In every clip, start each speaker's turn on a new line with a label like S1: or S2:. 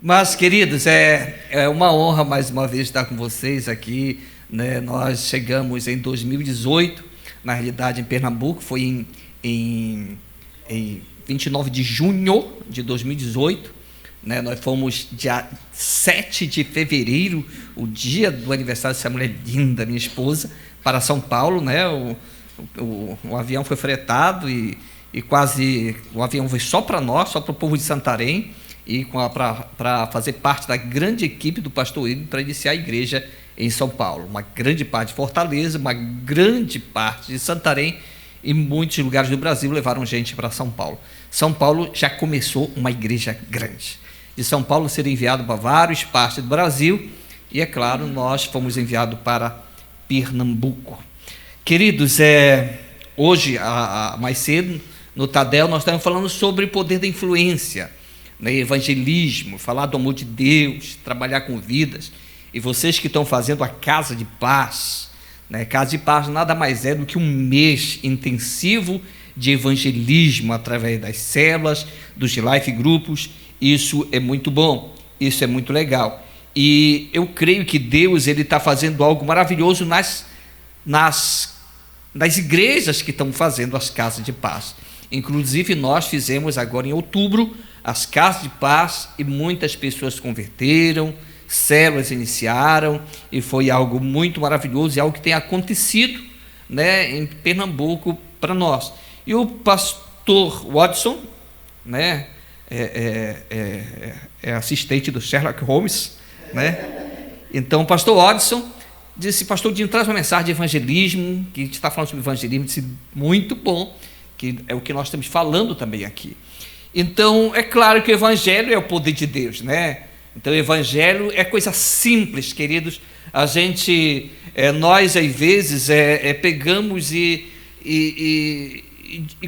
S1: Mas, queridos, é uma honra mais uma vez estar com vocês aqui, né? Nós chegamos em 2018, na realidade em Pernambuco, foi em 29 de junho de 2018, né? Nós fomos dia 7 de fevereiro, o dia do aniversário dessa mulher linda, minha esposa, para São Paulo, né? O avião foi fretado e quase o avião foi só para nós, só para o povo de Santarém, e para fazer parte da grande equipe do pastor Igor para iniciar a igreja em São Paulo. Uma grande parte de Fortaleza, uma grande parte de Santarém e muitos lugares do Brasil levaram gente para São Paulo. São Paulo já começou uma igreja grande. De São Paulo ser enviado para várias partes do Brasil e, é claro, nós fomos enviados para Pernambuco. Queridos, hoje, mais cedo, no Tadel, nós estamos falando sobre o poder da influência, né, evangelismo, falar do amor de Deus, trabalhar com vidas. E vocês que estão fazendo a Casa de Paz, né, Casa de Paz nada mais é do que um mês intensivo de evangelismo através das células, dos life grupos. Isso é muito bom, isso é muito legal. E eu creio que Deus está fazendo algo maravilhoso nas igrejas que estão fazendo as Casas de Paz. Inclusive nós fizemos agora em outubro as Casas de Paz e muitas pessoas se converteram, células iniciaram e foi algo muito maravilhoso e algo que tem acontecido, né, em Pernambuco para nós. E o pastor Watson, né, é assistente do Sherlock Holmes, né? Então o pastor Watson disse: pastor Dinho, traz uma mensagem de evangelismo, que a gente está falando sobre evangelismo. Disse: muito bom, que é o que nós estamos falando também aqui. Então, é claro que o evangelho é o poder de Deus, né? Então, o evangelho é coisa simples, queridos. A gente, nós às vezes, pegamos e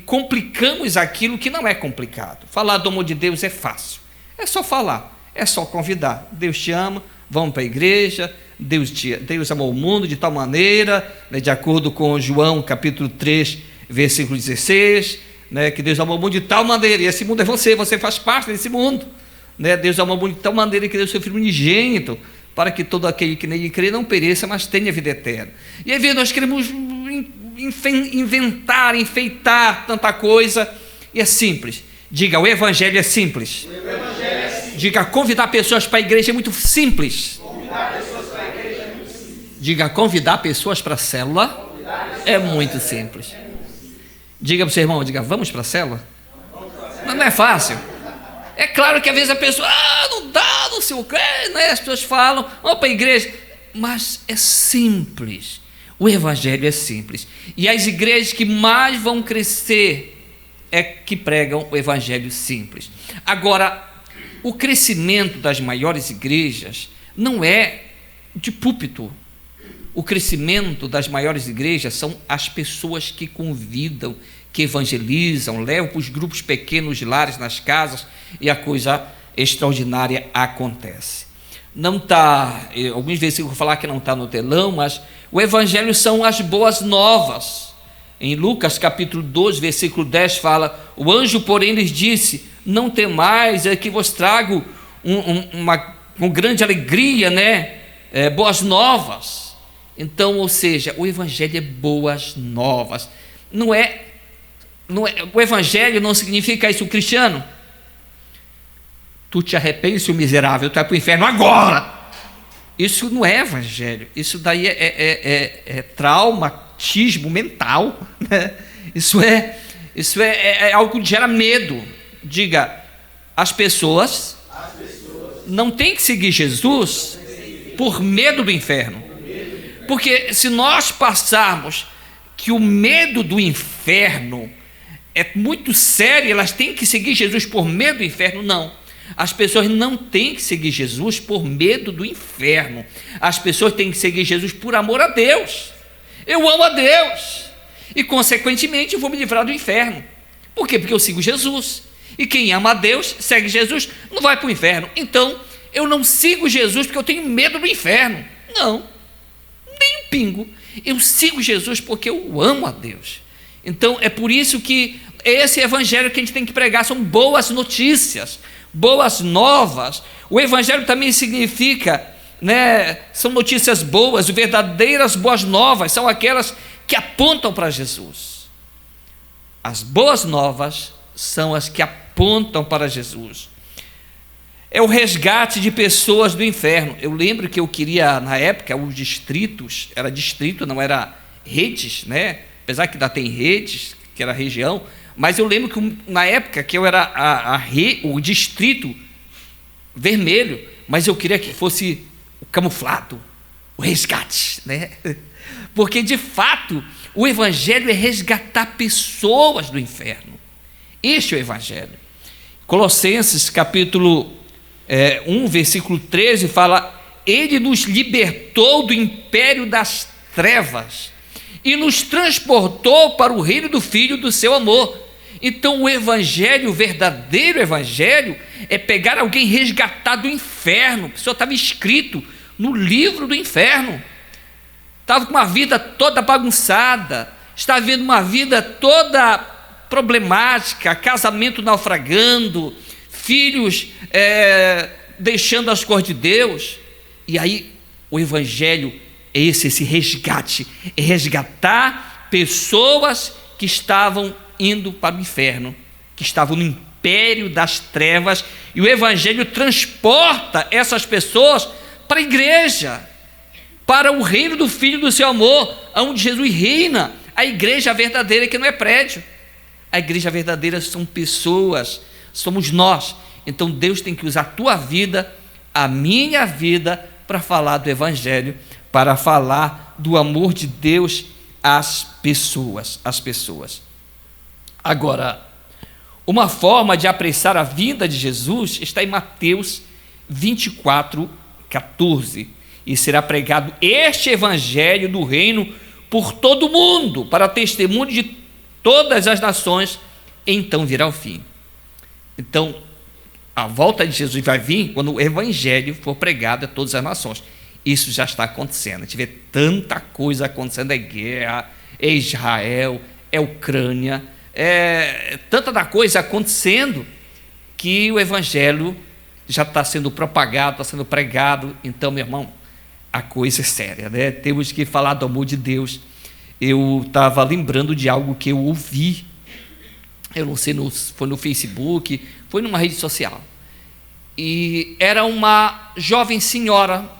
S1: complicamos aquilo que não é complicado. Falar do amor de Deus é fácil, é só falar, é só convidar. Deus te ama, vamos para a igreja. Deus amou o mundo de tal maneira, né, de acordo com João capítulo 3, versículo 16, né, que Deus amou o mundo de tal maneira, e esse mundo é você faz parte desse mundo, né? Deus amou o mundo de tal maneira que deu seu Filho unigênito, para que todo aquele que nele crê não pereça, mas tenha vida eterna. E aí nós queremos inventar, enfeitar tanta coisa, e é simples. Diga: o evangelho é simples.
S2: O evangelho é simples.
S1: Diga: convidar pessoas para a igreja é muito simples. Diga: convidar pessoas para a célula é muito simples. Diga para o seu irmão, diga: vamos para a célula? Não é fácil. É claro que às vezes a pessoa, não dá, não sei o quê, né? As pessoas falam, vamos para a igreja, mas é simples. O evangelho é simples. E as igrejas que mais vão crescer é que pregam o evangelho simples. Agora, o crescimento das maiores igrejas não é de púlpito. O crescimento das maiores igrejas são as pessoas que convidam, que evangelizam, levam para os grupos pequenos de lares nas casas, e a coisa extraordinária acontece. Não está, alguns versículos vou falar que não está no telão, mas o evangelho são as boas novas. Em Lucas capítulo 12, versículo 10 fala: o anjo, porém, lhes disse: não temais, é que vos trago uma grande alegria, né? Boas novas. Então, ou seja, o evangelho é boas novas. Não é, o evangelho não significa isso, cristiano. Tu te arrependes, seu miserável, tu vai para o inferno agora. Isso não é evangelho. Isso daí é traumatismo mental, né? Isso é algo que gera medo. Diga: as pessoas não têm que seguir Jesus por medo do inferno. Porque se nós passarmos que o medo do inferno é muito sério, elas têm que seguir Jesus por medo do inferno, não. As pessoas não têm que seguir Jesus por medo do inferno. As pessoas têm que seguir Jesus por amor a Deus. Eu amo a Deus e, consequentemente, eu vou me livrar do inferno. Por quê? Porque eu sigo Jesus. E quem ama a Deus, segue Jesus, não vai para o inferno. Então, eu não sigo Jesus porque eu tenho medo do inferno. Não. Nem um pingo. Eu sigo Jesus porque eu amo a Deus. Então é por isso que esse evangelho que a gente tem que pregar são boas notícias. Boas novas. O evangelho também significa, né, são notícias boas, verdadeiras boas novas, são aquelas que apontam para Jesus. As boas novas são as que apontam para Jesus. É o resgate de pessoas do inferno. Eu lembro que eu queria, na época, os distritos, era distrito, não era redes, né? Apesar que ainda tem redes, que era região, mas eu lembro que na época que eu era o distrito vermelho, mas eu queria que fosse o camuflado, o resgate, né? Porque de fato o evangelho é resgatar pessoas do inferno. Este é o evangelho. Colossenses capítulo 1, versículo 13 fala: ele nos libertou do império das trevas e nos transportou para o reino do Filho do seu amor. Então o evangelho, o verdadeiro evangelho, é pegar alguém resgatado do inferno. A pessoa estava escrito no livro do inferno, estava com uma vida toda bagunçada, estava vivendo uma vida toda problemática, casamento naufragando, filhos deixando as coisas de Deus. E aí o evangelho é esse resgate, é resgatar pessoas que estavam indo para o inferno, que estavam no império das trevas, e o evangelho transporta essas pessoas para a igreja, para o reino do Filho do seu amor, onde Jesus reina. A igreja verdadeira, que não é prédio, a igreja verdadeira são pessoas, somos nós. Então Deus tem que usar a tua vida, a minha vida, para falar do evangelho, para falar do amor de Deus às pessoas. Agora, uma forma de apressar a vinda de Jesus está em Mateus 24, 14. E será pregado este evangelho do reino por todo o mundo, para testemunho de todas as nações, então virá o fim. Então, a volta de Jesus vai vir quando o evangelho for pregado a todas as nações. Isso já está acontecendo. A gente vê tanta coisa acontecendo, é guerra, é Israel, é Ucrânia, tanta da coisa acontecendo, que o evangelho já está sendo propagado, está sendo pregado. Então, meu irmão, a coisa é séria, né? Temos que falar do amor de Deus. Eu estava lembrando de algo que eu ouvi, eu não sei, foi no Facebook, foi numa rede social, e era uma jovem senhora.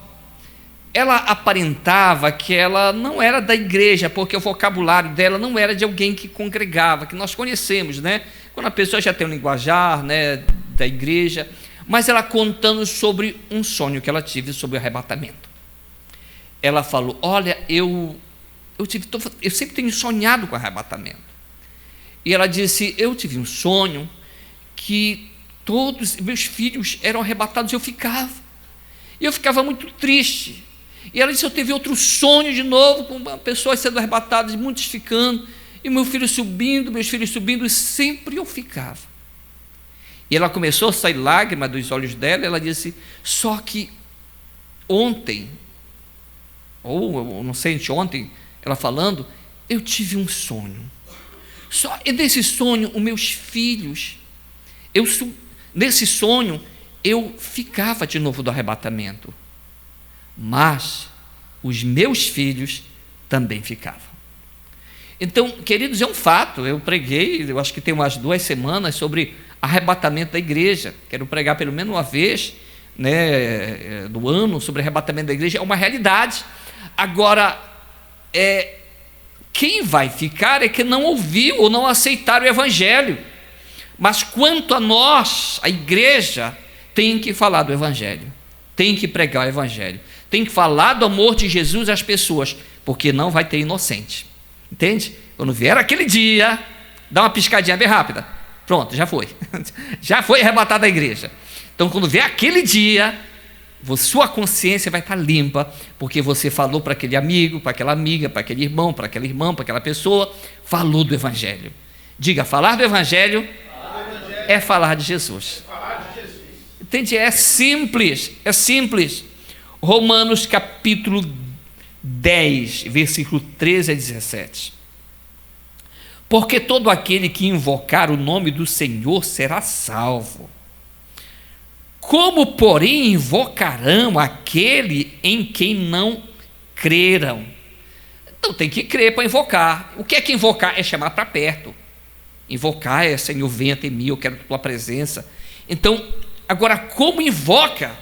S1: Ela aparentava que ela não era da igreja, porque o vocabulário dela não era de alguém que congregava, que nós conhecemos, né? Quando a pessoa já tem um linguajar, né, da igreja. Mas ela contando sobre um sonho que ela tive sobre o arrebatamento. Ela falou: olha, eu sempre tenho sonhado com o arrebatamento. E ela disse: eu tive um sonho que todos meus filhos eram arrebatados, e eu ficava muito triste. E ela disse: eu tive outro sonho de novo, com pessoas sendo arrebatadas, muitos ficando, e meus filhos subindo, e sempre eu ficava. E ela começou a sair lágrima dos olhos dela. Ela disse: só que ontem, ou não sei, ontem, ela falando, eu tive um sonho. E nesse sonho, os meus filhos, nesse sonho, eu ficava de novo do arrebatamento, mas os meus filhos também ficavam. Então, queridos, é um fato. Eu preguei, eu acho que tem umas 2 semanas, sobre arrebatamento da igreja. Quero pregar pelo menos uma vez, né, do ano, sobre arrebatamento da igreja. É uma realidade. Agora, quem vai ficar é que não ouviu ou não aceitaram o evangelho. Mas quanto a nós, a igreja, tem que falar do evangelho, tem que pregar o evangelho, tem que falar do amor de Jesus às pessoas, porque não vai ter inocente, entende? Quando vier aquele dia, dá uma piscadinha bem rápida, pronto, já foi arrebatada a igreja. Então, quando vier aquele dia, sua consciência vai estar limpa, porque você falou para aquele amigo, para aquela amiga, para aquele irmão, para aquela irmã, para aquela pessoa, falou do evangelho. Diga: falar do evangelho é falar de Jesus. Entende? É simples. Romanos capítulo 10, versículo 13 a 17. Porque todo aquele que invocar o nome do Senhor será salvo. Como, porém, invocarão aquele em quem não creram? Então tem que crer para invocar. O que é que invocar? É chamar para perto. Invocar é: Senhor, venha até mim, eu quero a tua presença. Então, agora, como invoca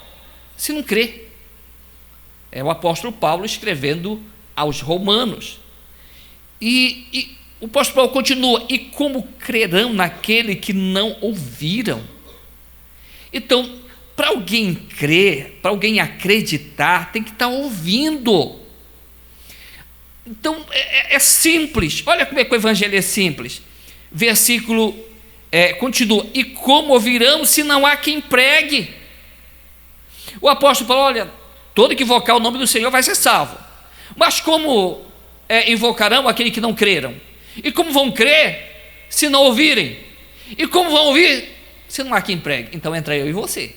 S1: se não crê? É o apóstolo Paulo escrevendo aos Romanos. E o apóstolo Paulo continua: e como crerão naquele que não ouviram? Então, para alguém crer, para alguém acreditar, tem que estar ouvindo. Então, é simples. Olha como é que o evangelho é simples. Versículo continua: e como ouvirão se não há quem pregue? O apóstolo falou: olha, todo que invocar o nome do Senhor vai ser salvo. Mas como invocarão aquele que não creram? E como vão crer se não ouvirem? E como vão ouvir se não há quem pregue? Então entra eu e você.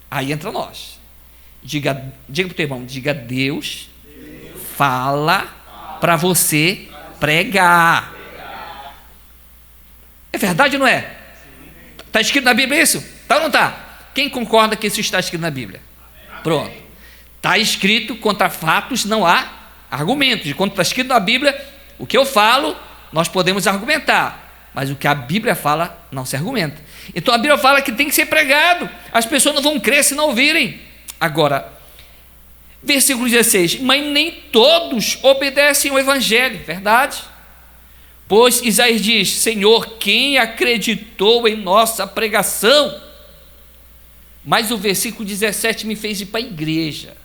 S1: Aí entra nós. Diga para o teu irmão: diga, Deus fala para você pregar. É verdade ou não é? Está escrito na Bíblia isso? Está ou não está? Quem concorda que isso está escrito na Bíblia? Pronto. Está escrito: contra fatos não há argumentos. Quando está escrito na Bíblia, o que eu falo, nós podemos argumentar, mas o que a Bíblia fala, não se argumenta. Então a Bíblia fala que tem que ser pregado. As pessoas não vão crer se não ouvirem. Agora, versículo 16: mas nem todos obedecem ao Evangelho. Verdade? Pois Isaías diz: Senhor, quem acreditou em nossa pregação? Mas o versículo 17 me fez ir para a igreja.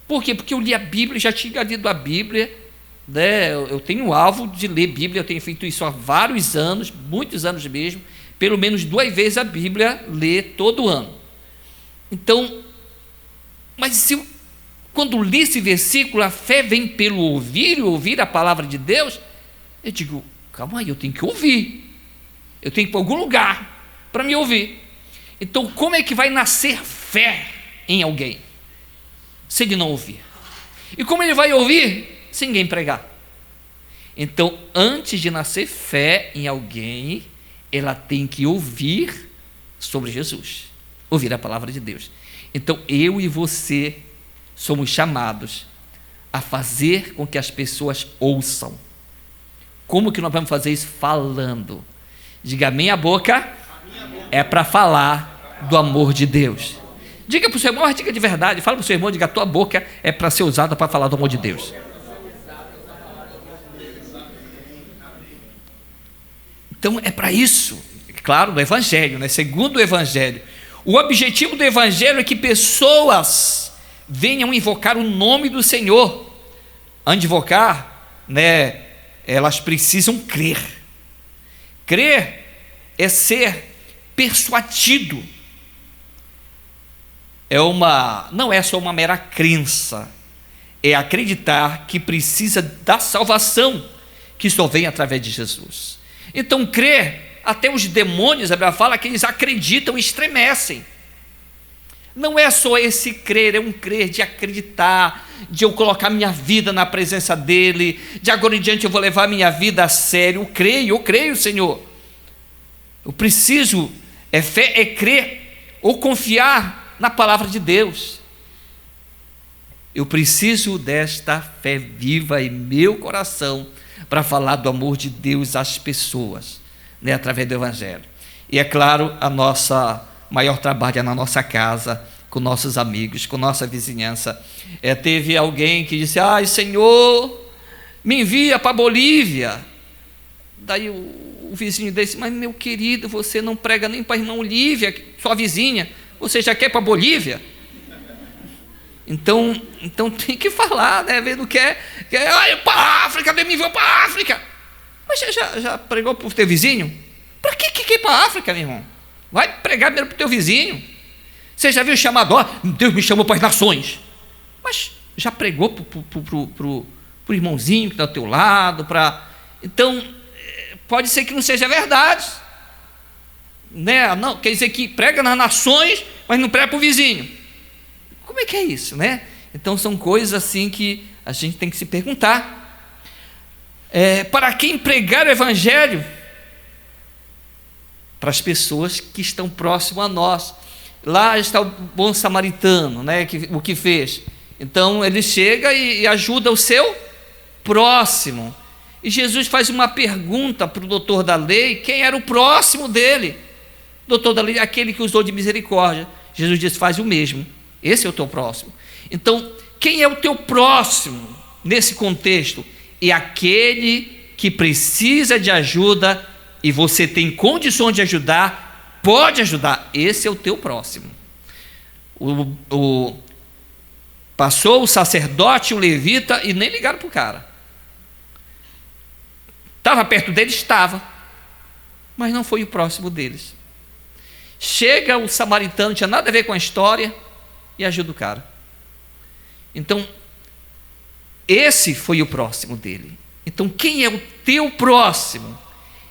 S1: Por quê? Porque eu li a Bíblia, já tinha lido a Bíblia, né? Eu tenho o alvo de ler Bíblia, eu tenho feito isso há vários anos, muitos anos mesmo, pelo menos 2 vezes a Bíblia, ler todo ano. Então, mas quando li esse versículo, a fé vem pelo ouvir, e ouvir a palavra de Deus, eu digo: calma aí, eu tenho que ouvir, eu tenho que ir para algum lugar para me ouvir. Então, como é que vai nascer fé em alguém se ele não ouvir? E como ele vai ouvir se ninguém pregar? Então, antes de nascer fé em alguém, ela tem que ouvir sobre Jesus, ouvir a palavra de Deus. Então, eu e você somos chamados a fazer com que as pessoas ouçam. Como que nós vamos fazer isso? Falando. Diga: minha boca é para falar do amor de Deus. Diga para o seu irmão, mas diga de verdade. Fala para o seu irmão, diga: a tua boca é para ser usada para falar do amor de Deus. Então é para isso, claro, no Evangelho, né? Segundo o Evangelho, o objetivo do Evangelho é que pessoas venham invocar o nome do Senhor. Antes de invocar, né, elas precisam crer. Crer é ser persuadido. Não é só uma mera crença, é acreditar que precisa da salvação que só vem através de Jesus. Então, crer, até os demônios, a Bíblia fala que eles acreditam e estremecem. Não é só esse crer, é um crer de acreditar, de eu colocar minha vida na presença dEle, de agora em diante eu vou levar minha vida a sério. Eu creio, Senhor. Eu preciso, fé é crer ou confiar na palavra de Deus. Eu preciso desta fé viva em meu coração para falar do amor de Deus às pessoas, né, através do Evangelho. E é claro, a nossa maior trabalho é na nossa casa, com nossos amigos, com nossa vizinhança. Teve alguém que disse: ai, Senhor, me envia para a Bolívia. Daí o vizinho disse: mas meu querido, você não prega nem para a irmã Olívia, sua vizinha, você já quer para a Bolívia? Então tem que falar, né? Vendo que para a África, me enviou para a África. Mas já pregou para o teu vizinho? Para que quer ir para a África, meu irmão? Vai pregar primeiro para o teu vizinho. Você já viu o chamado? Deus me chamou para as nações. Mas já pregou para o irmãozinho que está ao teu lado? Então, pode ser que não seja verdade, né? Não, quer dizer que prega nas nações, mas não prega para o vizinho. Como é que é isso, né? Então são coisas assim que a gente tem que se perguntar. Para quem pregar o Evangelho? Para as pessoas que estão próximas a nós. lá está o bom samaritano, né, o que fez. Então ele chega e ajuda o seu próximo. E Jesus faz uma pergunta para o doutor da lei: quem era o próximo dele? Doutor da lei, aquele que usou de misericórdia. Jesus diz: faz o mesmo, esse é o teu próximo. Então, quem é o teu próximo nesse contexto? É aquele que precisa de ajuda e você tem condições de ajudar, pode ajudar. Esse é o teu próximo. Passou o sacerdote, o levita, e nem ligaram para o cara. Estava perto deles? Estava, mas não foi o próximo deles. Chega o samaritano, não tinha nada a ver com a história, e ajuda o cara. Então, esse foi o próximo dele. Então, quem é o teu próximo?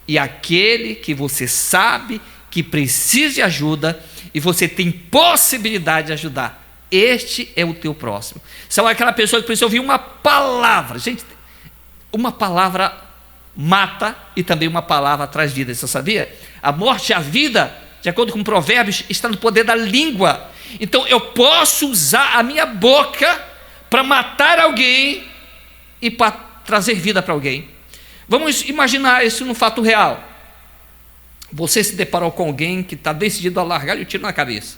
S1: E aquele que você sabe que precisa de ajuda e você tem possibilidade de ajudar. Este é o teu próximo. São aquela pessoa que precisa ouvir uma palavra. Gente, uma palavra mata e também uma palavra traz vida. Você sabia? A morte e a vida, de acordo com Provérbios, está no poder da língua. Então eu posso usar a minha boca para matar alguém e para trazer vida para alguém. Vamos imaginar isso num fato real. Você se deparou com alguém que está decidido a largar o tiro na cabeça.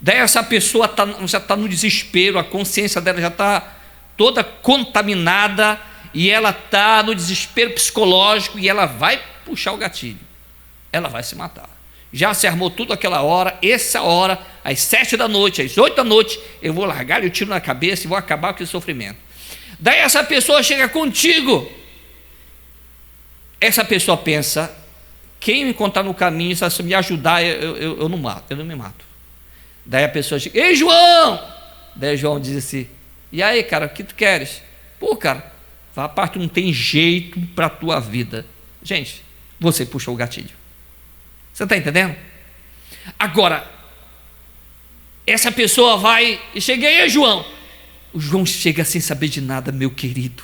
S1: Daí essa pessoa já está no desespero, a consciência dela já está toda contaminada e ela está no desespero psicológico e ela vai puxar o gatilho. Ela vai se matar. Já se armou tudo aquela hora, essa hora, às 7 da noite, às 8 da noite, eu vou largar o tiro na cabeça e vou acabar com esse sofrimento. Daí essa pessoa chega contigo. Essa pessoa pensa: quem me encontrar no caminho, se me ajudar, eu não mato, eu não me mato. Daí a pessoa chega: ei, João! Daí João diz assim: e aí, cara, o que tu queres? Pô, cara, a parte não tem jeito para a tua vida. Gente, você puxou o gatilho. Você está entendendo? Agora, essa pessoa vai e chega: aí, João. O João chega sem saber de nada: meu querido,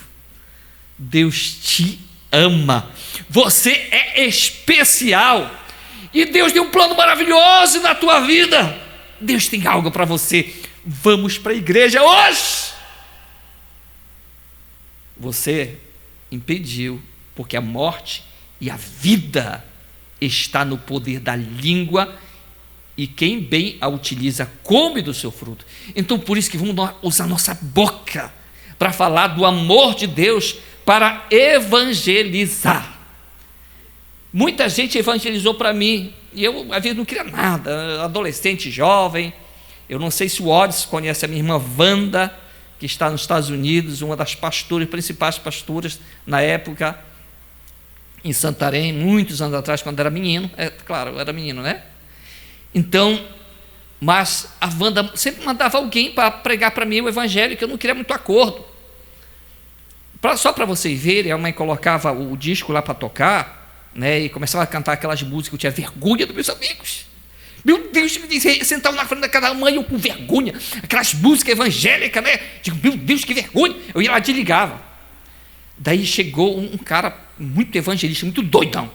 S1: Deus te ama, você é especial e Deus tem um plano maravilhoso na tua vida. Deus tem algo para você. Vamos para a igreja hoje. Você impediu, porque a morte e a vida está no poder da língua, e quem bem a utiliza come do seu fruto. Então por isso que vamos usar nossa boca para falar do amor de Deus, para evangelizar. Muita gente evangelizou para mim e eu às vezes não queria nada, adolescente, jovem. Eu não sei se o Odds conhece a minha irmã Wanda, que está nos Estados Unidos, uma das pastoras, principais pastoras na época, em Santarém, muitos anos atrás, quando era menino. Claro, eu era menino, né? Então, mas a Wanda sempre mandava alguém para pregar para mim o evangelho, que eu não queria muito acordo. Só para vocês verem, a mãe colocava o disco lá para tocar, né, e começava a cantar aquelas músicas. Eu tinha vergonha dos meus amigos. Meu Deus, me dizia, sentava na frente daquela mãe, eu com vergonha, aquelas músicas evangélicas, né? Digo, meu Deus, que vergonha. Eu ia lá e desligava. Daí chegou um cara muito evangelista, muito doidão.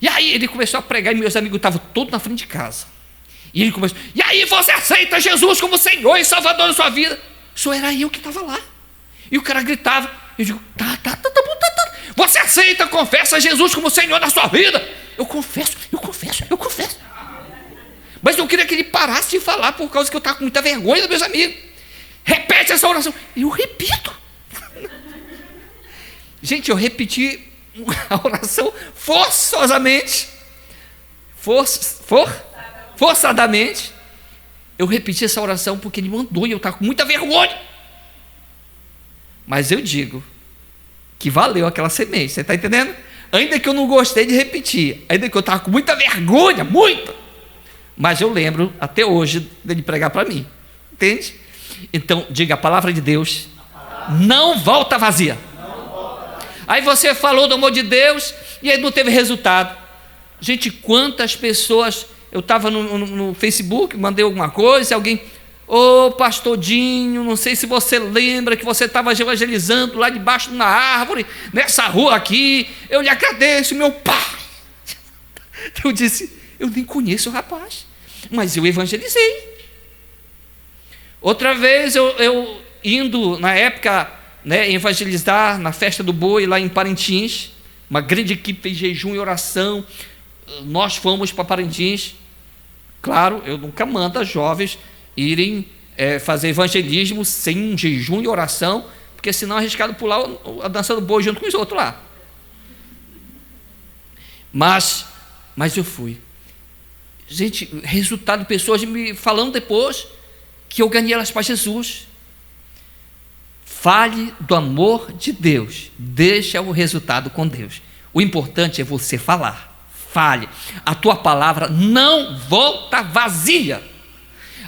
S1: E aí ele começou a pregar e meus amigos estavam todos na frente de casa. E ele começou: e aí, você aceita Jesus como Senhor e Salvador da sua vida? Só era eu que estava lá. E o cara gritava. Eu digo: tá. Você aceita, confessa Jesus como Senhor da sua vida? Eu confesso. Mas eu queria que ele parasse de falar, por causa que eu estava com muita vergonha dos meus amigos. Repete essa oração. Eu repito. Gente, eu repeti a oração forçosamente. Forçadamente. Eu repeti essa oração porque ele mandou e eu estava com muita vergonha. Mas eu digo que valeu aquela semente, você está entendendo? Ainda que eu não gostei de repetir, ainda que eu estava com muita vergonha, muita, mas eu lembro até hoje dele pregar para mim, entende? Então, diga: a palavra de Deus não volta vazia. Aí você falou do amor de Deus e aí não teve resultado. Gente, quantas pessoas, eu estava no Facebook, mandei alguma coisa, alguém: ô pastor Dinho, não sei se você lembra que você estava evangelizando lá debaixo de uma árvore, nessa rua aqui, eu lhe agradeço, meu pai. Eu disse: eu nem conheço o rapaz. mas eu evangelizei. Outra vez eu indo na época, né, evangelizar na festa do boi lá em Parintins, uma grande equipe de jejum e oração, nós fomos para Parintins. Claro, eu nunca mando jovens irem fazer evangelismo sem jejum e oração, porque senão é arriscado pular a dança do boi junto com os outros lá. Mas eu fui. Gente, resultado, pessoas me falando depois que eu ganhei elas para Jesus. Fale do amor de Deus, deixa o resultado com Deus. O importante é você falar. Fale, a tua palavra não volta vazia.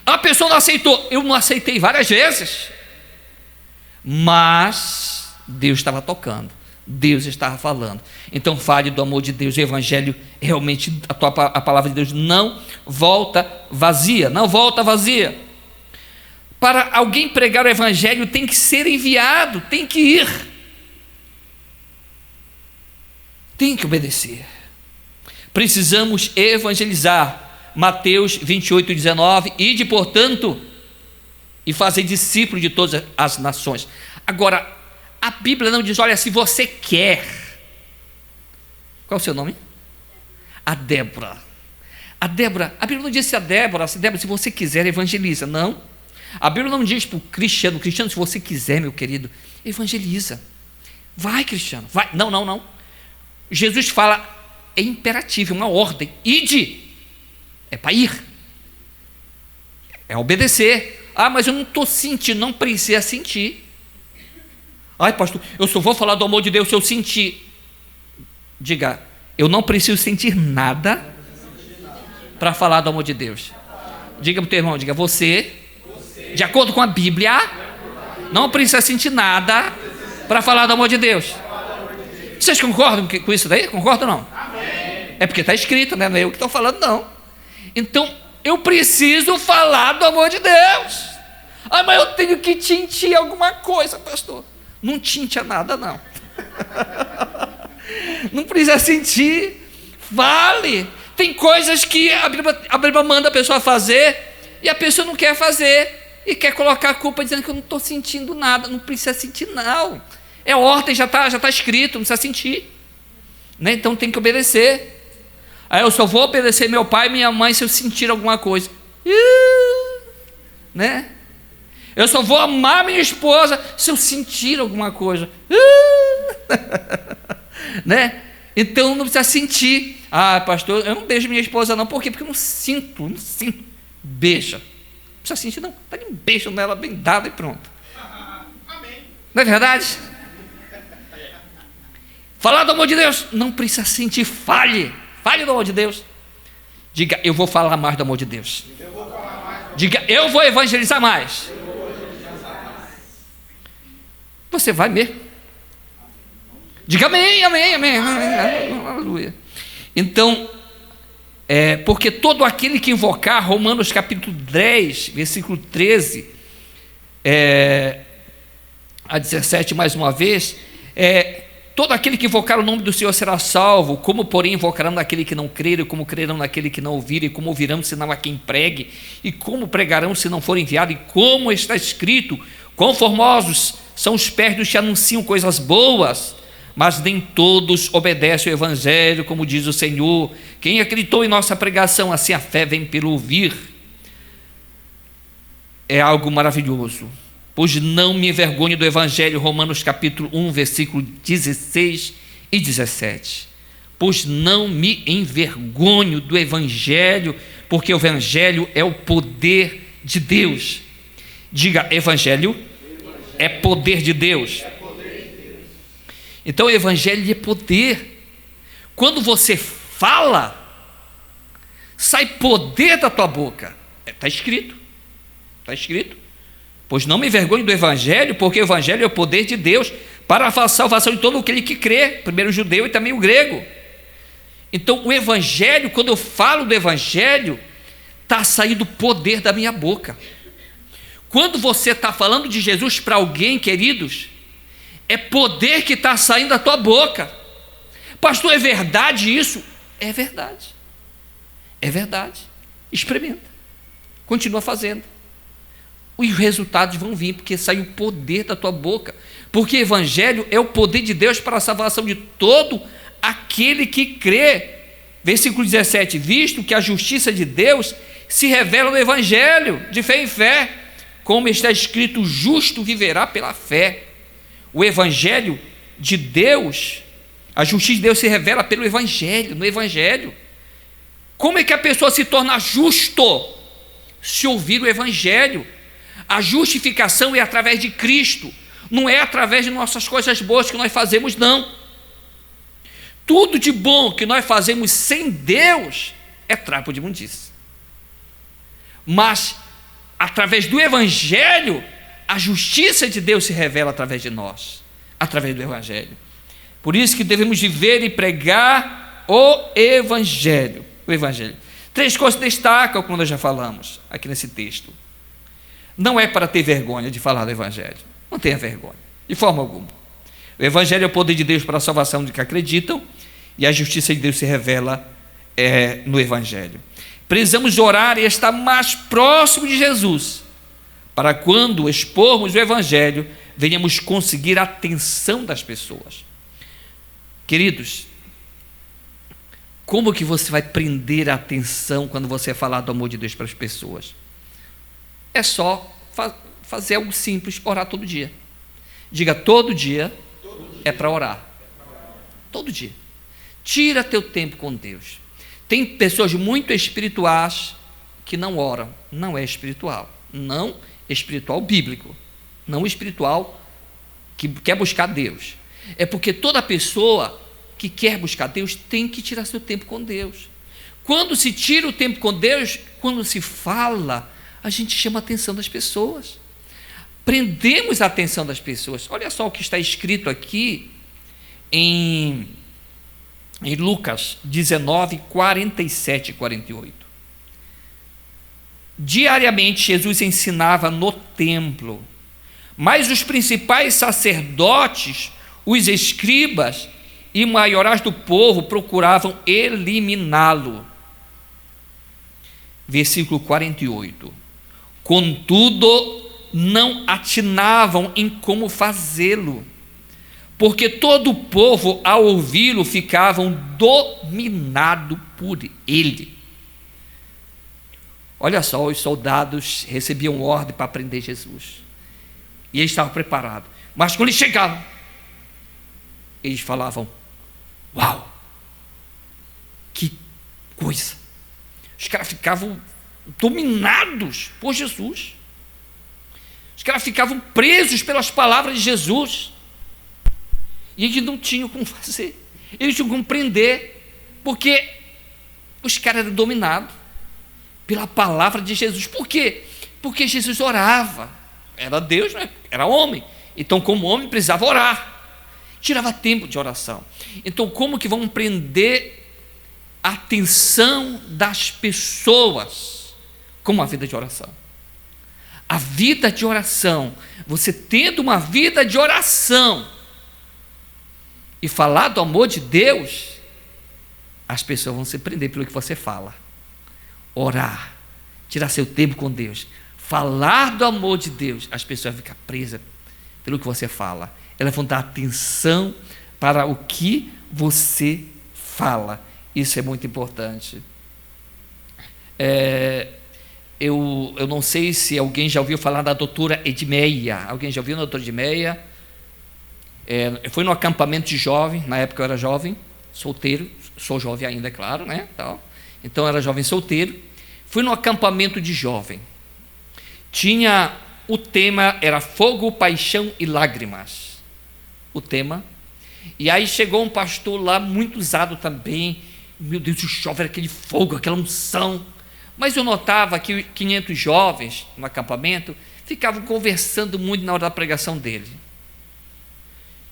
S1: A pessoa não aceitou, eu não aceitei várias vezes, mas Deus estava tocando, Deus estava falando. Então fale do amor de Deus. O evangelho realmente, a palavra de Deus não volta vazia, não volta vazia. Para alguém pregar o evangelho tem que ser enviado, tem que ir, tem que obedecer. Precisamos evangelizar. Mateus 28, 19, ide, portanto, e fazer discípulos de todas as nações. Agora, a Bíblia não diz, olha, se você quer. Qual é o seu nome? A Débora. A Bíblia não diz se Débora, se você quiser, evangeliza. Não. A Bíblia não diz para o Cristiano, se você quiser, meu querido, evangeliza. Vai, Cristiano, vai. Não. Jesus fala, é imperativo, uma ordem. Ide. É para ir, é obedecer. Mas eu não estou sentindo. Não precisa sentir. Ai, pastor, eu só vou falar do amor de Deus se eu sentir. Diga, eu não preciso sentir nada para falar do amor de Deus. Diga para o teu irmão, diga, você, de acordo com a Bíblia, não precisa sentir nada para falar do amor de Deus. Vocês concordam com isso daí? Concordam ou não? É porque está escrito, né? Não é eu que estou falando, não. Então, eu preciso falar do amor de Deus. Mas eu tenho que tintir alguma coisa, pastor. Não tinta nada, não. Não precisa sentir. Vale. Tem coisas que a Bíblia manda a pessoa fazer e a pessoa não quer fazer e quer colocar a culpa dizendo que eu não estou sentindo nada. Não precisa sentir, não. É ordem, já tá escrito, não precisa sentir. Né? Então tem que obedecer. Eu só vou obedecer meu pai e minha mãe se eu sentir alguma coisa. Né? Eu só vou amar minha esposa se eu sentir alguma coisa. Né? Então não precisa sentir. Pastor, eu não beijo minha esposa não. Por quê? Porque eu não sinto. Beija. Não precisa sentir não. Dá um beijo nela bem dado e pronto. Não é verdade? Falar do amor de Deus, não precisa sentir. Fale do amor de Deus. Diga, eu vou falar mais do amor de Deus. Diga, eu vou evangelizar mais. Você vai mesmo. Diga amém. Aleluia. Então, porque todo aquele que invocar, Romanos capítulo 10, versículo 13 a 17, mais uma vez, todo aquele que invocar o nome do Senhor será salvo. Como, porém, invocarão naquele que não crer, e como crerão naquele que não ouvir, e como ouvirão se não há quem pregue, e como pregarão se não for enviado, e como está escrito, quão formosos são os pés dos que anunciam coisas boas, mas nem todos obedecem ao evangelho, como diz o Senhor. Quem acreditou em nossa pregação, assim a fé vem pelo ouvir. É algo maravilhoso. Pois não me envergonho do evangelho, Romanos capítulo 1, versículo 16 e 17. Pois não me envergonho do evangelho, porque o evangelho é o poder de Deus. Diga, evangelho é poder de Deus. Então o evangelho é poder. Quando você fala, sai poder da tua boca. Está escrito. Pois não me envergonho do evangelho, porque o evangelho é o poder de Deus para a salvação de todo aquele que crê, primeiro o judeu e também o grego. Então o evangelho, quando eu falo do evangelho, está saindo poder da minha boca. Quando você está falando de Jesus para alguém, queridos, é poder que está saindo da tua boca. Pastor, é verdade isso? É verdade. experimenta, continua fazendo. Os resultados vão vir, porque sai o poder da tua boca. Porque o evangelho é o poder de Deus para a salvação de todo aquele que crê. Versículo 17, visto que a justiça de Deus se revela no evangelho, de fé em fé, como está escrito, o justo viverá pela fé. O evangelho de Deus, a justiça de Deus se revela pelo evangelho, no evangelho. Como é que a pessoa se torna justo? Se ouvir o evangelho. A justificação é através de Cristo, não é através de nossas coisas boas que nós fazemos, não. Tudo de bom que nós fazemos sem Deus é trapo de imundície. Mas, através do evangelho, a justiça de Deus se revela através de nós, através do evangelho. Por isso que devemos viver e pregar o evangelho. O evangelho. 3 coisas destacam, como nós já falamos aqui nesse texto. Não é para ter vergonha de falar do evangelho. Não tenha vergonha, de forma alguma. O evangelho é o poder de Deus para a salvação de que acreditam, e a justiça de Deus se revela no evangelho. Precisamos orar e estar mais próximo de Jesus, para quando expormos o evangelho, venhamos conseguir a atenção das pessoas. Queridos, como que você vai prender a atenção quando você falar do amor de Deus para as pessoas? É só fazer algo simples, orar todo dia. Diga, todo dia é para orar. Todo dia. Tira teu tempo com Deus. Tem pessoas muito espirituais que não oram. Não é espiritual. Não espiritual bíblico. Não espiritual que quer buscar Deus. É porque toda pessoa que quer buscar Deus tem que tirar seu tempo com Deus. Quando se tira o tempo com Deus, quando se fala, a gente chama a atenção das pessoas. Prendemos a atenção das pessoas. Olha só o que está escrito aqui em Lucas 19, 47 e 48. Diariamente Jesus ensinava no templo, mas os principais sacerdotes, os escribas e maiorais do povo procuravam eliminá-lo. Versículo 48. Contudo, não atinavam em como fazê-lo, porque todo o povo, ao ouvi-lo, ficavam dominado por ele. Olha só, os soldados recebiam ordem para prender Jesus, e eles estavam preparados, mas quando eles chegavam, eles falavam, uau, que coisa. Os caras ficavam dominados por Jesus. Os caras ficavam presos pelas palavras de Jesus. E eles não tinham como fazer. Eles tinham como prender, porque os caras eram dominados pela palavra de Jesus. Por quê? Porque Jesus orava. Era Deus, né? Era homem. Então, como homem, precisava orar. Tirava tempo de oração. Então, como que vamos prender a atenção das pessoas com uma vida de oração? A vida de oração, você tendo uma vida de oração e falar do amor de Deus, as pessoas vão se prender pelo que você fala. Orar, tirar seu tempo com Deus, falar do amor de Deus, as pessoas vão ficar presas pelo que você fala. Elas vão dar atenção para o que você fala. Isso é muito importante. Eu não sei se alguém já ouviu falar da doutora Edmeia. Alguém já ouviu a doutora Edmeia? Eu fui no acampamento de jovem. Na época eu era jovem, solteiro. Sou jovem ainda, é claro, né? Então eu era jovem solteiro. Fui no acampamento de jovem. O tema era fogo, paixão e lágrimas. O tema. E aí chegou um pastor lá, muito usado também. Meu Deus, o jovem era aquele fogo, aquela unção. Mas eu notava que 500 jovens no acampamento ficavam conversando muito na hora da pregação dele.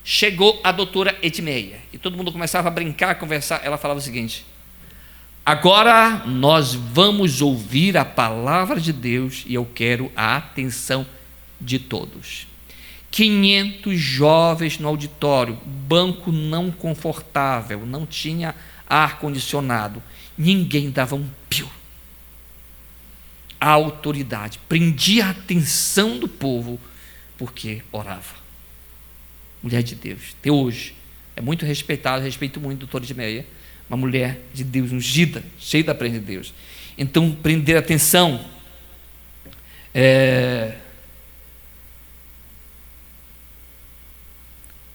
S1: Chegou a doutora Edmeia e todo mundo começava a brincar, a conversar. Ela falava o seguinte: agora nós vamos ouvir a palavra de Deus e eu quero a atenção de todos. 500 jovens no auditório, banco não confortável, não tinha ar-condicionado, ninguém dava um pio. autoridade, prendia a atenção do povo, porque orava. Mulher de Deus, até hoje, é muito respeitada, respeito muito a doutora Edmeia, uma mulher de Deus, ungida, cheia da presença de Deus. Então, prender a atenção,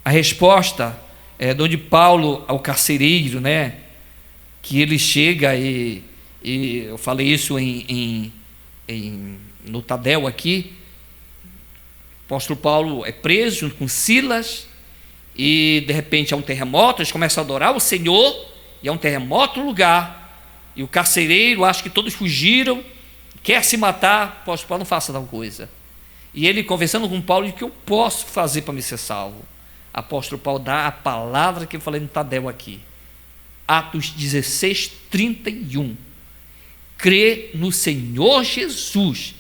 S1: a resposta de onde Paulo ao carcereiro, né, que ele chega e eu falei isso no Tadel aqui, o apóstolo Paulo é preso junto com Silas, e de repente há um terremoto, eles começam a adorar o Senhor, e há um terremoto no lugar, e o carcereiro acha que todos fugiram, quer se matar. Apóstolo Paulo, não faça tal coisa. E ele conversando com Paulo, diz: o que eu posso fazer para me ser salvo? Apóstolo Paulo dá a palavra que eu falei no Tadel aqui, Atos 16, 31. Crê no Senhor Jesus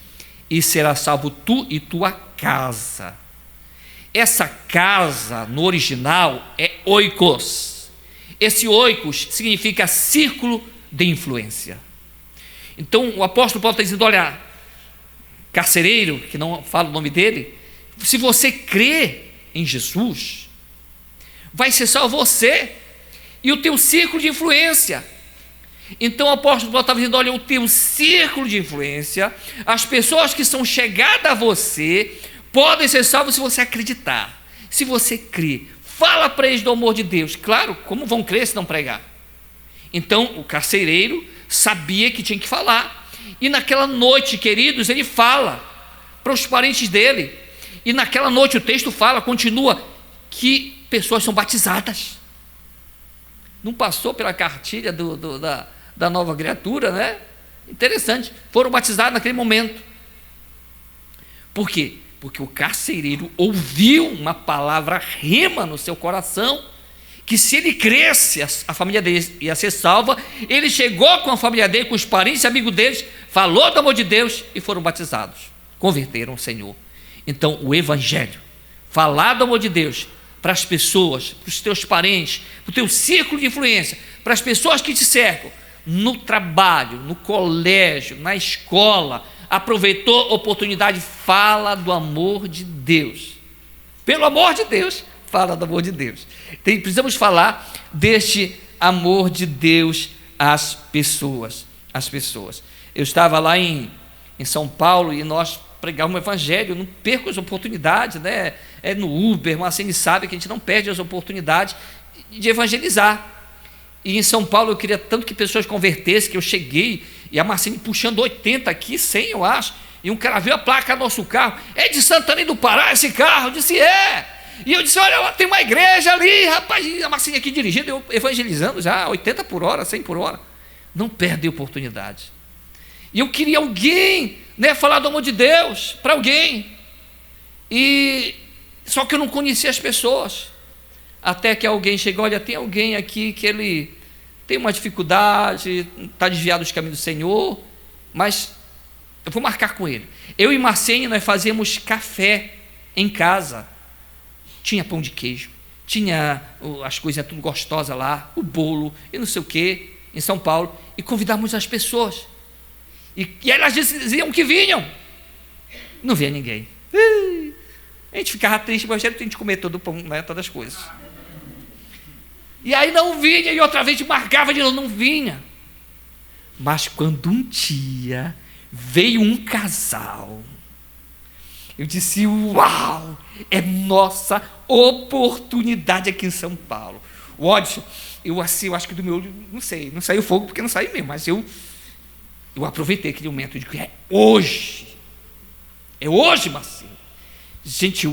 S1: e será salvo tu e tua casa. Essa casa no original é oikos. Esse oikos significa círculo de influência. Então o apóstolo Paulo está dizendo: olha, carcereiro, que não fala o nome dele, se você crê em Jesus, vai ser salvo você e o teu círculo de influência. Então o apóstolo Paulo estava dizendo: olha, o teu círculo de influência, as pessoas que são chegadas a você, podem ser salvos se você acreditar, se você crer. Fala para eles do amor de Deus. Claro, como vão crer se não pregar? Então o carcereiro sabia que tinha que falar, e naquela noite, queridos, ele fala para os parentes dele, e naquela noite o texto fala, continua, que pessoas são batizadas. Não passou pela cartilha da nova criatura, né? Interessante, foram batizados naquele momento. Por quê? Porque o carcereiro ouviu uma palavra rema no seu coração, que se ele cresce, a família dele ia ser salva. Ele chegou com a família dele, com os parentes e amigos deles, falou do amor de Deus e foram batizados, converteram o Senhor. Então o evangelho, falar do amor de Deus para as pessoas, para os teus parentes, para o teu círculo de influência, para as pessoas que te cercam, no trabalho, no colégio, na escola, aproveitou a oportunidade, fala do amor de Deus. Pelo amor de Deus, fala do amor de Deus. Precisamos falar deste amor de Deus às pessoas. Eu estava lá em São Paulo e nós pregávamos o evangelho. Não perco as oportunidades, né? É no Uber, mas assim sabe que a gente não perde as oportunidades de evangelizar. E em São Paulo eu queria tanto que pessoas convertessem, que eu cheguei e a Marcine puxando 80 aqui, 100 eu acho, e um cara viu a placa do nosso carro: é de Santana do Pará esse carro? Eu disse: é. E eu disse: olha, tem uma igreja ali, rapaz. E a Marcine aqui dirigindo, eu evangelizando já 80 por hora, 100 por hora. Não perde a oportunidade. E eu queria alguém, né, falar do amor de Deus para alguém, só que eu não conhecia as pessoas, até que alguém chegou: olha, tem alguém aqui que ele tem uma dificuldade, está desviado dos caminhos do Senhor, mas eu vou marcar com ele. Eu e Marcene, nós fazíamos café em casa, tinha pão de queijo, tinha as coisas tudo gostosas lá, o bolo e não sei o que, em São Paulo, e convidávamos as pessoas, e elas diziam que vinham, não via ninguém. A gente ficava triste, mas a gente comer todo o pão, né, todas as coisas. E aí não vinha, e outra vez marcava de novo, não vinha. Mas quando um dia veio um casal, eu disse: uau, é nossa oportunidade aqui em São Paulo. O Odson, eu acho que do meu olho, não sei, não saiu fogo porque não saiu mesmo, mas eu aproveitei aquele momento e digo: é hoje, Marcinho. Gente,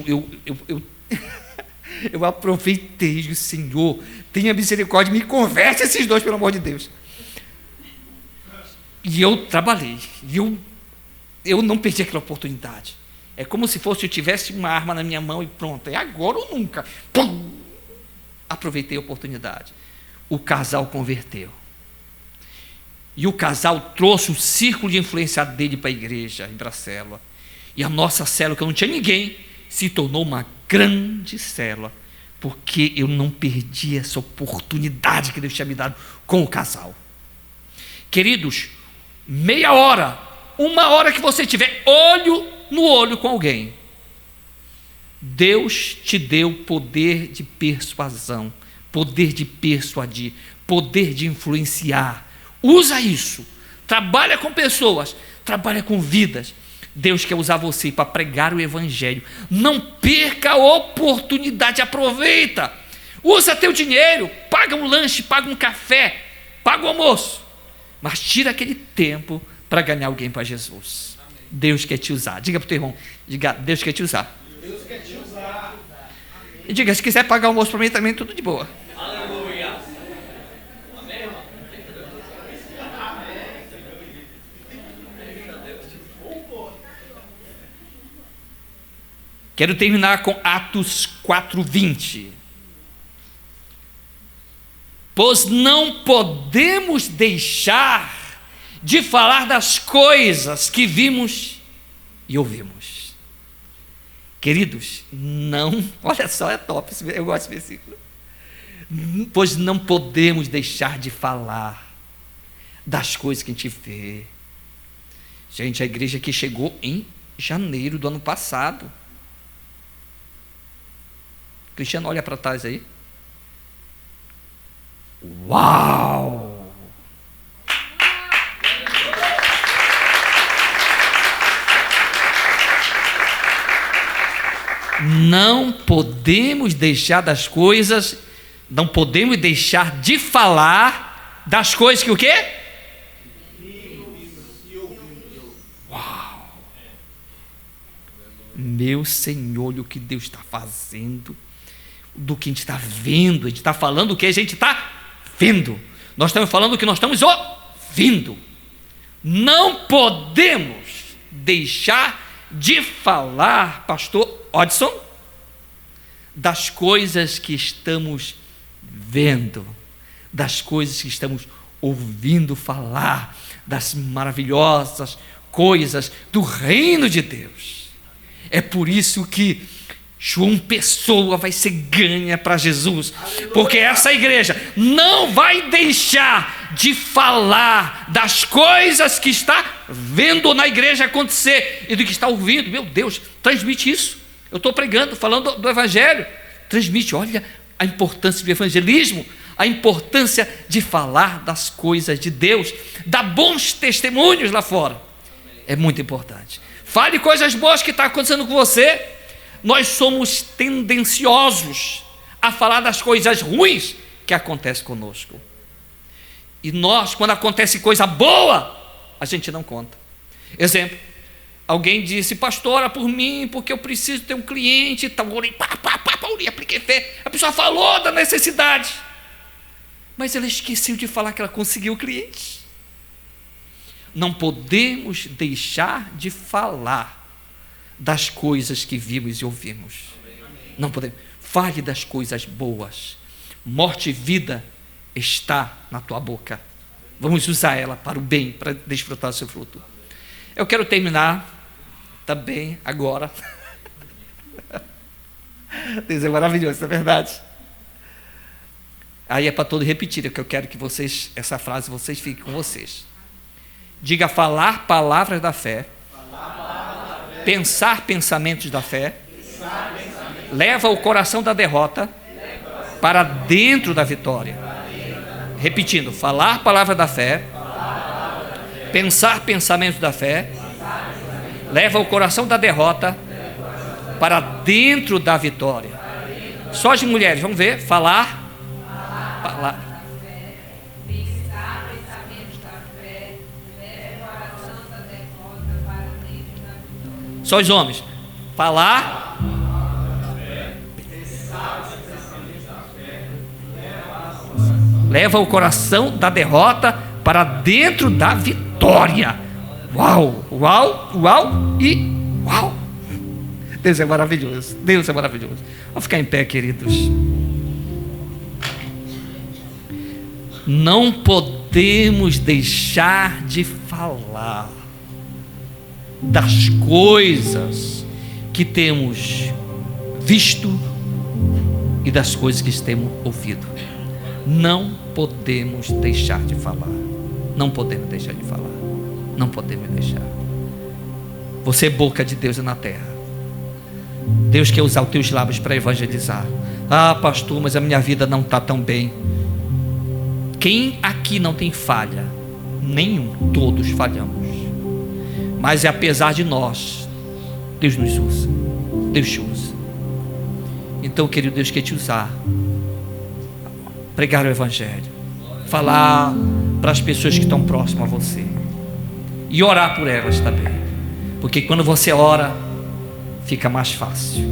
S1: eu aproveitei, o Senhor, tenha misericórdia, me converte esses dois, pelo amor de Deus. E eu trabalhei, e eu não perdi aquela oportunidade. É como se eu tivesse uma arma na minha mão e pronto, é agora ou nunca. Pum! Aproveitei a oportunidade. O casal converteu. E o casal trouxe o círculo de influência dele para a igreja e para a célula. E a nossa célula, que eu não tinha ninguém, se tornou uma grande célula, porque eu não perdi essa oportunidade que Deus tinha me dado com o casal. Queridos, meia hora uma hora que você tiver olho no olho com alguém, Deus te deu poder de persuasão, poder de persuadir, poder de influenciar. Usa isso. Trabalha com pessoas, trabalha com vidas. Deus quer usar você para pregar o evangelho. Não perca a oportunidade, aproveita. Usa teu dinheiro, paga um lanche, paga um café, paga o almoço, mas tira aquele tempo para ganhar alguém para Jesus. Deus quer te usar. Diga para o teu irmão, diga, Deus quer te usar.
S2: Deus quer te usar.
S1: E diga, se quiser pagar o almoço para mim também, tudo de boa.
S2: Aleluia. Amém, irmão?
S1: Quero terminar com Atos 4:20. Pois não podemos deixar de falar das coisas que vimos e ouvimos. Queridos, não, olha só, é top, eu gosto desse versículo. Pois não podemos deixar de falar das coisas que a gente vê. Gente, a igreja aqui chegou em janeiro do ano passado. Cristiano, olha para trás aí. Uau! Não podemos deixar das coisas, não podemos deixar de falar das coisas que o quê? Uau! Meu Senhor, olha o que Deus está fazendo, do que a gente está vendo. A gente está falando o que a gente está vendo. Nós estamos falando o que nós estamos ouvindo. Não podemos deixar de falar, pastor Odson, das coisas que estamos vendo, das coisas que estamos ouvindo falar, das maravilhosas coisas do reino de Deus. É por isso que João Pessoa vai ser ganha para Jesus, porque essa igreja não vai deixar de falar das coisas que está vendo na igreja acontecer e do que está ouvindo. Meu Deus, transmite isso. Eu estou pregando, falando do evangelho, transmite. Olha a importância do evangelismo, a importância de falar das coisas de Deus, dar bons testemunhos lá fora. É muito importante. Fale coisas boas que estão acontecendo com você. Nós somos tendenciosos a falar das coisas ruins que acontecem conosco. E nós, quando acontece coisa boa, a gente não conta. Exemplo, alguém disse, pastor, ora por mim, porque eu preciso ter um cliente, então orei, orei, apliquei fé. A pessoa falou da necessidade, mas ela esqueceu de falar que ela conseguiu o cliente. Não podemos deixar de falar das coisas que vimos e ouvimos. Não podemos. Fale das coisas boas. Morte e vida está na tua boca. Vamos usar ela para o bem, para desfrutar do seu fruto. Eu quero terminar também agora. Deus é maravilhoso, não é verdade? Aí é para todo repetir, é que eu quero que vocês, essa frase, vocês fiquem com vocês. Diga, falar palavras da fé. Pensar pensamentos da fé, leva o coração da derrota para dentro da vitória. Repetindo, falar palavra da fé, pensar pensamentos da fé, leva o coração da derrota para dentro da vitória. Só as mulheres, vamos ver, falar. Só os homens. Falar. Leva o coração da derrota para dentro da vitória. Uau, uau, uau e uau. Deus é maravilhoso. Deus é maravilhoso. Vamos ficar em pé, queridos. Não podemos deixar de falar das coisas que temos visto e das coisas que temos ouvido. Não podemos deixar de falar. Não podemos deixar de falar. Não podemos deixar. Você é boca de Deus na terra. Deus quer usar os teus lábios para evangelizar. Ah, pastor, mas a minha vida não está tão bem. Quem aqui não tem falha? Nenhum, todos falhamos. Mas é apesar de nós, Deus nos usa. Deus te usa. Então, querido, Deus quer te usar. Pregar o evangelho, falar para as pessoas que estão próximas a você e orar por elas também, porque quando você ora, fica mais fácil.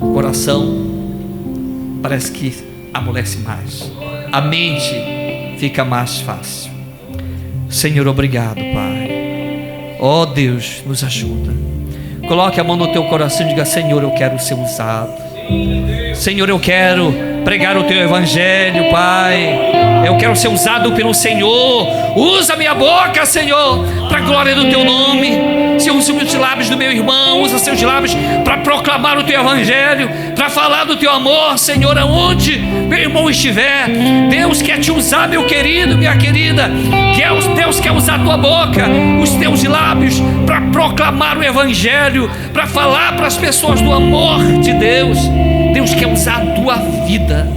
S1: O coração parece que amolece mais, a mente fica mais fácil. Senhor, obrigado, Pai. Ó Deus, nos ajuda. Coloque a mão no teu coração e diga: Senhor, eu quero ser usado. Senhor, eu quero pregar o teu evangelho, Pai. Eu quero ser usado pelo Senhor. Usa minha boca, Senhor, para a glória do teu nome. Senhor, usa os lábios do meu irmão, usa seus lábios para proclamar o teu evangelho, para falar do teu amor, Senhor, aonde meu irmão estiver. Deus quer te usar, meu querido, minha querida. Deus quer usar a tua boca, os teus lábios, para proclamar o evangelho, para falar para as pessoas do amor de Deus. Deus quer usar a tua vida.